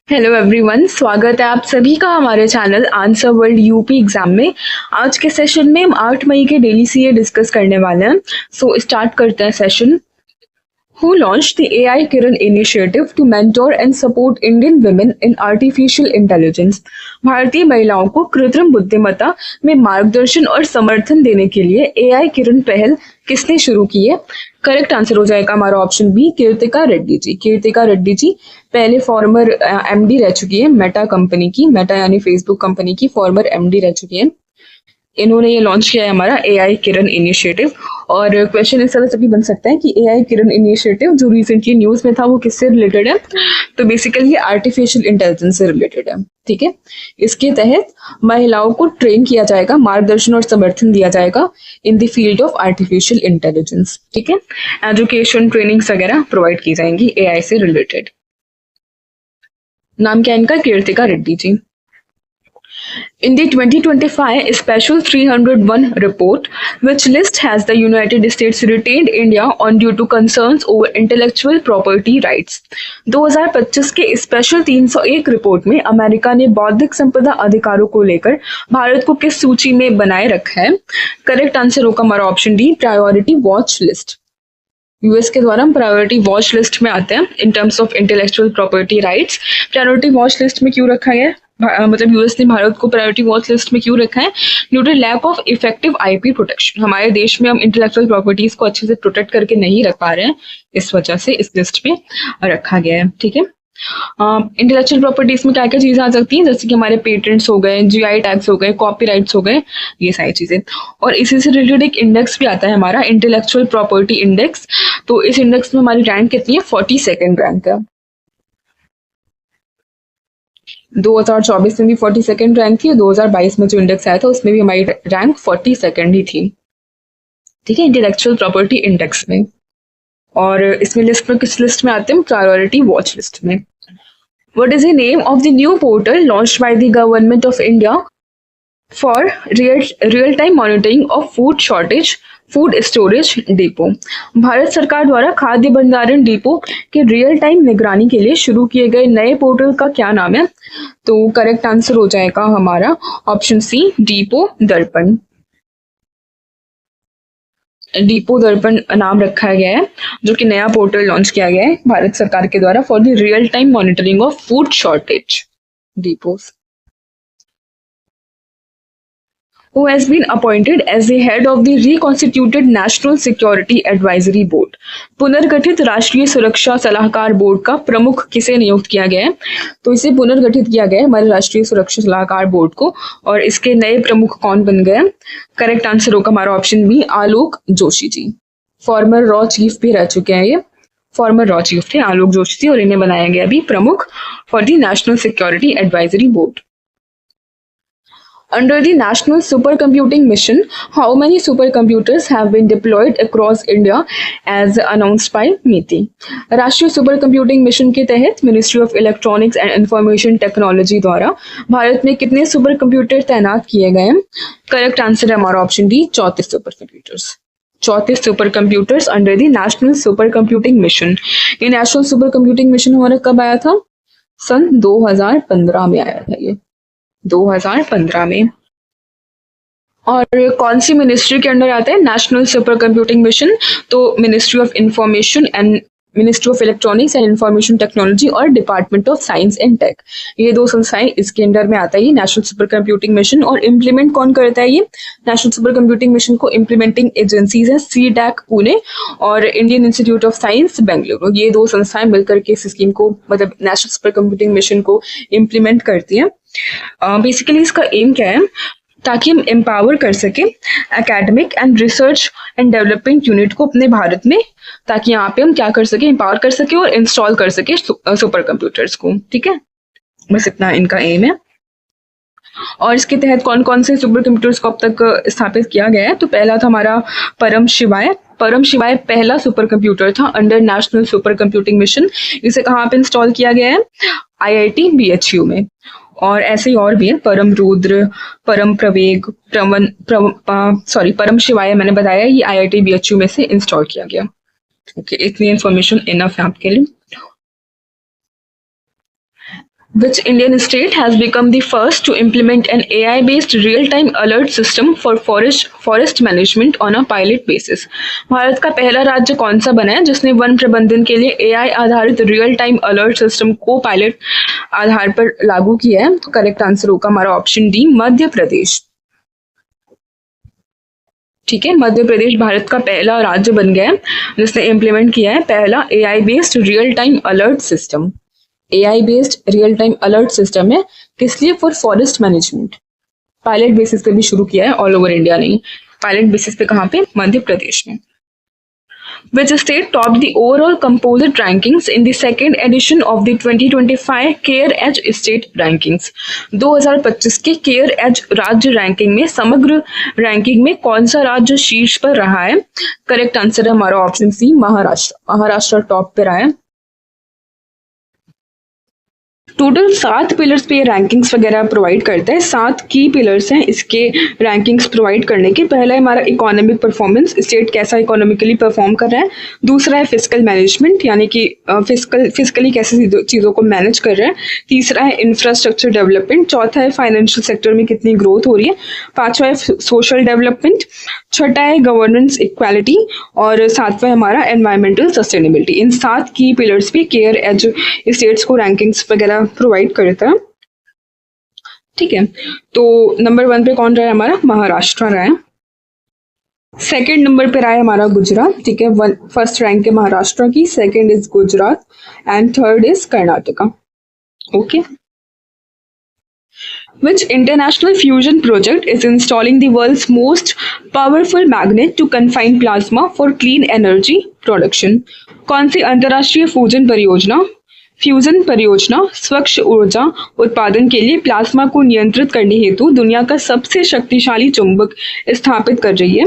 Hello everyone, स्वागत है आप सभी का हमारे channel answer world UP exam में। आज के सेशन में हम 8 मई के डेली सीए डिस्कस करने वाले हैं। सो स्टार्ट करते हैं session. Who launched the AI Kiran initiative to mentor and support Indian women in artificial intelligence? भारतीय महिलाओं को कृत्रिम बुद्धिमत्ता में मार्गदर्शन और समर्थन देने के लिए एआई किरण पहल किसने शुरू की है? करेक्ट आंसर हो जाएगा हमारा ऑप्शन बी, कीर्तिका रेड्डी जी। कीर्तिका रेड्डी जी पहले फॉर्मर एमडी रह चुकी है मेटा कंपनी की। मेटा यानी फेसबुक कंपनी की फॉर्मर एमडी रह चुकी है। इन्होंने ये लॉन्च किया है हमारा एआई किरण इनिशिएटिव। और क्वेश्चन इस तरह से भी बन सकता है कि एआई किरण इनिशिएटिव जो रिसेंटली न्यूज में था वो किससे रिलेटेड है? तो बेसिकली ये आर्टिफिशियल इंटेलिजेंस से रिलेटेड है। ठीक है, इसके तहत महिलाओं को ट्रेन किया जाएगा, मार्गदर्शन और समर्थन दिया जाएगा in the field of artificial intelligence. ठीक है, एजुकेशन ट्रेनिंग्स वगैरह प्रोवाइड की जाएंगी एआई से रिलेटेड। नाम क्या है इनका? Kirtika Reddy ji. In the 2025 Special 301 report, which list has the United States retained India on due to concerns over intellectual property rights? 2025 के स्पेशल 301 रिपोर्ट में अमेरिका ने बौद्धिक संपदा अधिकारों को लेकर भारत को किस सूची में बनाए रखा है? करेक्ट आंसर होगा हमारा option D, priority watch list. US के द्वारा हम प्रायोरिटी वॉच लिस्ट में आते हैं in terms of intellectual property rights. Priority watch list में क्यों रखा है? मतलब यूएस ने भारत को प्रायोरिटी वॉच लिस्ट में क्यों रखा है? Due to lack of effective IP protection. हमारे देश में हम इंटेलेक्चुअल प्रॉपर्टीज को अच्छे से प्रोटेक्ट करके नहीं रख पा रहे हैं, इस वजह से इस लिस्ट में रखा गया है। ठीक है, इंटेलेक्चुअल प्रॉपर्टीज में क्या क्या चीजें आ सकती हैं? जैसे कि हमारे पेटेंट्स हो गए, जीआई टैग्स हो गए, कॉपीराइट्स हो गए, ये सारी चीजें। और इसी से रिलेटेड एक इंडेक्स भी आता है हमारा, इंटेलेक्चुअल प्रॉपर्टी इंडेक्स। तो इस इंडेक्स में हमारी रैंक कितनी है? 42nd रैंक है। 2024 में भी 42nd रैंक थी, 2022 में जो इंडेक्स आया था उसमें भी हमारी रैंक 42nd ही थी। ठीक है, इंटेलेक्चुअल प्रॉपर्टी इंडेक्स में। और इसमें लिस्ट में किस लिस्ट में आते हैं? प्रायोरिटी वॉच लिस्ट में। What is the name of the new portal launched by the Government of India for real-time monitoring of food shortage, food storage depot? Bharat सरकार द्वारा खाद्य भंडारण डिपो के रियल टाइम निगरानी के लिए शुरू किए गए नए पोर्टल का क्या नाम है? तो करेक्ट आंसर हो जाएगा हमारा ऑप्शन सी, डिपो दर्पण। डिपो दर्पण नाम रखा गया है, जो कि नया पोर्टल लॉन्च किया गया है भारत सरकार के द्वारा for the real time monitoring of food shortage depots. Who has been appointed as the head of the reconstituted National Security Advisory Board? पुनर्गठित राष्ट्रीय सुरक्षा सलाहकार बोर्ड का प्रमुख किसे नियुक्त किया गया है? तो इसे पुनर्गठित किया गया है हमारे राष्ट्रीय सुरक्षा सलाहकार बोर्ड को। और इसके नए प्रमुख कौन बन गए? करेक्ट आंसर होगा हमारा ऑप्शन बी, आलोक Joshi ji. Farmer raw chief भी रह चुके हैं, ये फॉर्मर रॉ चीफ थे आलोक जोशी जी, और इन्हें बनाया गया अभी प्रमुख for the national security advisory board. Under the National Supercomputing Mission, how many supercomputers have been deployed across India as announced by MITI? राष्ट्रीय सुपर कंप्यूटिंग मिशन के तहत ministry of electronics and information technology द्वारा भारत में कितने super computer तैनात किए गए हैं? करेक्ट आंसर है हमारा option D, 34 super computers. 34 super computers under the national super computing mission. ये नेशनल सुपर कंप्यूटिंग मिशन हमारा कब आया था? सन 2015 में आया था ये, 2015 में। और कौन सी मिनिस्ट्री के अंडर आता है नेशनल सुपर कंप्यूटिंग मिशन? तो ministry of information and ministry of electronics and information technology और department of science and tech, ये दो संस्थाएं इसके अंडर में आता है नेशनल सुपर कंप्यूटिंग मिशन। और इम्प्लीमेंट कौन करता है ये नेशनल सुपर कंप्यूटिंग मिशन को? इम्प्लीमेंटिंग एजेंसीज है सीडैक पुणे और Indian Institute of Science Bengaluru. ये दो संस्थाएं मिलकर के इस स्कीम को, मतलब नेशनल सुपर कंप्यूटिंग मिशन को इम्प्लीमेंट करती है। बेसिकली इसका एम क्या है? ताकि हम एम्पावर कर सके academic and research and development unit को अपने भारत में, ताकि यहाँ पे हम क्या कर सके, एम्पावर कर सके और इंस्टॉल कर सके सुपर कंप्यूटर्स को। ठीक है, बस इतना इनका एम है। और इसके तहत कौन कौन से सुपर कंप्यूटर्स को अब तक स्थापित किया गया है? तो पहला था हमारा परम शिवाय। परम शिवाय पहला सुपर कंप्यूटर था under national super computing mission. इसे कहाँ पे इंस्टॉल किया गया है? IIT BHU में। और ऐसे ही और भी है, परम रुद्र, परम प्रवेग, परम शिवाय मैंने बताया ये IIT BHU में से इंस्टॉल किया गया। ओके, इतनी इंफॉर्मेशन इनफ है आपके लिए। Which Indian state has become the first to implement an AI-based real-time alert system for forest management on a pilot basis? Bharat का पहला राज्य कौन सा बना है जिसने वन प्रबंधन के लिए एआई आधारित रियल टाइम अलर्ट सिस्टम को पायलट आधार पर लागू किया है? तो करेक्ट आंसर होगा हमारा ऑप्शन डी, मध्य प्रदेश। ठीक है, मध्य प्रदेश भारत का पहला राज्य बन गया है जिसने इम्प्लीमेंट किया है पहला AI based real time alert system. AI based real time alert system है किस लिए? For forest management. Pilot basis पे भी शुरू किया है, ऑल ओवर इंडिया नहीं, पायलट बेसिस पे कहाँ पे? मध्य प्रदेश में। Which state topped the overall composite rankings in the second edition of the 2025 Care Edge State Rankings? 2025 के केयर एज राज्य रैंकिंग में समग्र रैंकिंग में कौन सा राज्य शीर्ष पर रहा है? करेक्ट आंसर है हमारा option C, Maharashtra. Maharashtra top पे रहा है। टोटल 7 पिलर्स पे ये रैंकिंग्स वगैरह प्रोवाइड करता है। 7 की पिलर्स हैं इसके रैंकिंग्स प्रोवाइड करने के। पहला है हमारा इकोनॉमिक परफॉर्मेंस, स्टेट कैसा इकोनॉमिकली परफॉर्म कर रहा है। दूसरा है फिस्कल मैनेजमेंट, यानी कि फिस्कली कैसे चीज़ों को मैनेज कर रहा है। तीसरा है इंफ्रास्ट्रक्चर डेवलपमेंट। चौथा है फाइनेंशियल सेक्टर में कितनी ग्रोथ हो रही है। पांचवा है सोशल डेवलपमेंट। छठा है गवर्नेंस इक्वालिटी और सातवां है हमारा एनवायरमेंटल सस्टेनेबिलिटी। इन 7 की पिलर्स पे केयर एज स्टेट्स को रैंकिंग्स वगैरह प्रोवाइड करता है। ठीक है, तो नंबर 1 पे कौन रहा है? हमारा महाराष्ट्र रहा है। सेकंड नंबर पे रहा है हमारा गुजरात। ठीक है, फर्स्ट रैंक है महाराष्ट्र की, second is Gujarat and third is Karnataka. Okay. Which international fusion project is installing the world's most powerful magnet to confine plasma for clean energy production? कौन सी अंतरराष्ट्रीय फ्यूजन परियोजना स्वच्छ ऊर्जा उत्पादन के लिए प्लाज्मा को नियंत्रित करने हेतु दुनिया का सबसे शक्तिशाली चुंबक स्थापित कर रही है?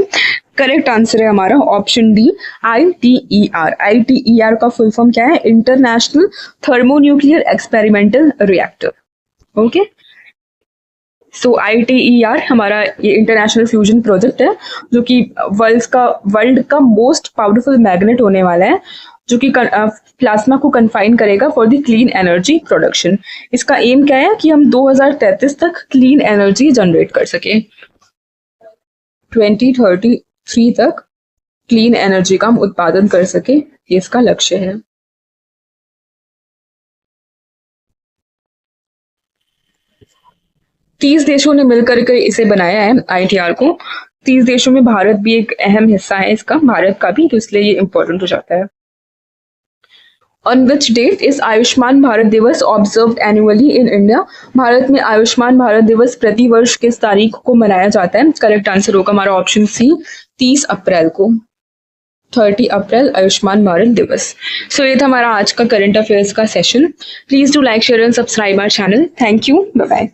करेक्ट आंसर है हमारा ऑप्शन डी, ITER। ITER का फुल फॉर्म क्या है? International thermonuclear experimental reactor. Okay, so ITER हमारा ये इंटरनेशनल फ्यूजन प्रोजेक्ट है जो कि वर्ल्ड का मोस्ट पावरफुल मैग्नेट होने वाला है, जो कि प्लाज्मा को कन्फाइन करेगा for the clean energy production. इसका एम क्या है कि हम 2033 तक क्लीन एनर्जी जनरेट कर सके। 2033 तक क्लीन एनर्जी का हम उत्पादन कर सके, ये इसका लक्ष्य है। तीस देशों ने मिलकर के इसे बनाया है ITER को। 30 देशों में भारत भी एक अहम हिस्सा है इसका, भारत का भी, तो इसलिए ये इंपॉर्टेंट हो जाता है। On which date is Ayushman Bharat दिवस observed annually in India? Bharat में आयुष्मान भारत दिवस प्रति वर्ष किस तारीख को मनाया जाता है? करेक्ट आंसर होगा हमारा ऑप्शन सी, 30 अप्रैल को। 30 अप्रैल आयुष्मान भारत दिवस। सो ये था हमारा आज का करंट अफेयर्स का session. Please do like, share and subscribe our channel. Thank you, bye bye.